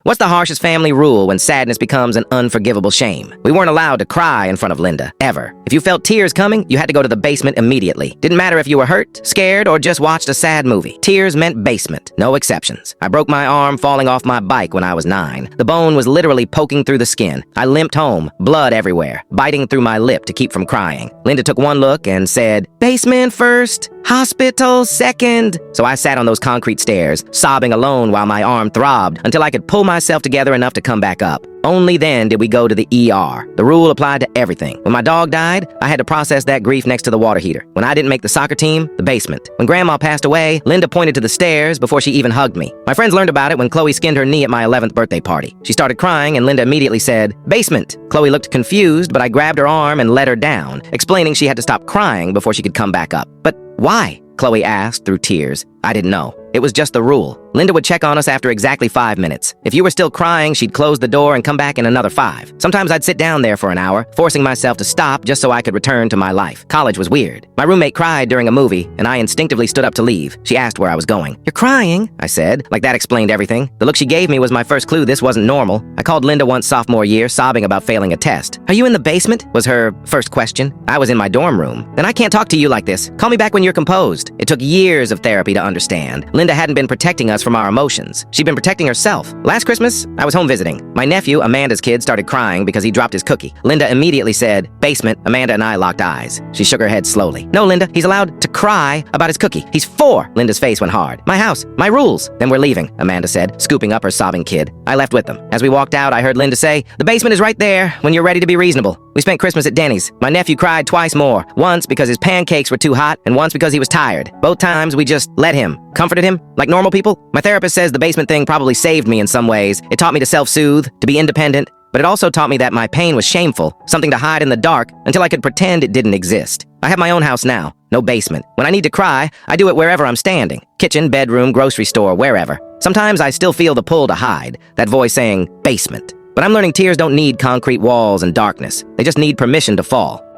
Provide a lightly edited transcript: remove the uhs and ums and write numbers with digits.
What's the harshest family rule when sadness becomes an unforgivable shame? We weren't allowed to cry in front of Linda, ever. If you felt tears coming, you had to go to the basement immediately. Didn't matter if you were hurt, scared, or just watched a sad movie. Tears meant basement, no exceptions. I broke my arm falling off my bike when I was 9. The bone was literally poking through the skin. I limped home, blood everywhere, biting through my lip to keep from crying. Linda took one look and said, "Basement first, hospital second." So I sat on those concrete stairs, sobbing alone while my arm throbbed until I could pull myself together enough to come back up. Only then did we go to the ER. The rule applied to everything. When my dog died, I had to process that grief next to the water heater. When I didn't make the soccer team, the basement. When Grandma passed away, Linda pointed to the stairs before she even hugged me. My friends learned about it when Chloe skinned her knee at my 11th birthday party. She started crying and Linda immediately said, "Basement." Chloe looked confused, but I grabbed her arm and let her down, explaining she had to stop crying before she could come back up. "But why?" Chloe asked through tears. I didn't know. It was just the rule. Linda would check on us after exactly 5 minutes. If you were still crying, she'd close the door and come back in another 5. Sometimes I'd sit down there for an hour, forcing myself to stop just so I could return to my life. College was weird. My roommate cried during a movie, and I instinctively stood up to leave. She asked where I was going. "You're crying," I said, like that explained everything. The look she gave me was my first clue this wasn't normal. I called Linda once sophomore year, sobbing about failing a test. "Are you in the basement?" was her first question. I was in my dorm room. "Then I can't talk to you like this. Call me back when you're composed." It took years of therapy to understand. Linda hadn't been protecting us from our emotions. She'd been protecting herself. Last Christmas, I was home visiting. My nephew, Amanda's kid, started crying because he dropped his cookie. Linda immediately said, "Basement." Amanda and I locked eyes. She shook her head slowly. "No, Linda, he's allowed to cry about his cookie. He's 4. Linda's face went hard. "My house, my rules." "Then we're leaving," Amanda said, scooping up her sobbing kid. I left with them. As we walked out, I heard Linda say, "The basement is right there when you're ready to be reasonable." We spent Christmas at Denny's. My nephew cried twice more. Once because his pancakes were too hot, and once because he was tired. Both times we just let him, comforted him, like normal people. My therapist says the basement thing probably saved me in some ways. It taught me to self-soothe, to be independent, but it also taught me that my pain was shameful, something to hide in the dark until I could pretend it didn't exist. I have my own house now, no basement. When I need to cry, I do it wherever I'm standing. Kitchen, bedroom, grocery store, wherever. Sometimes I still feel the pull to hide, that voice saying, "Basement." But I'm learning tears don't need concrete walls and darkness. They just need permission to fall.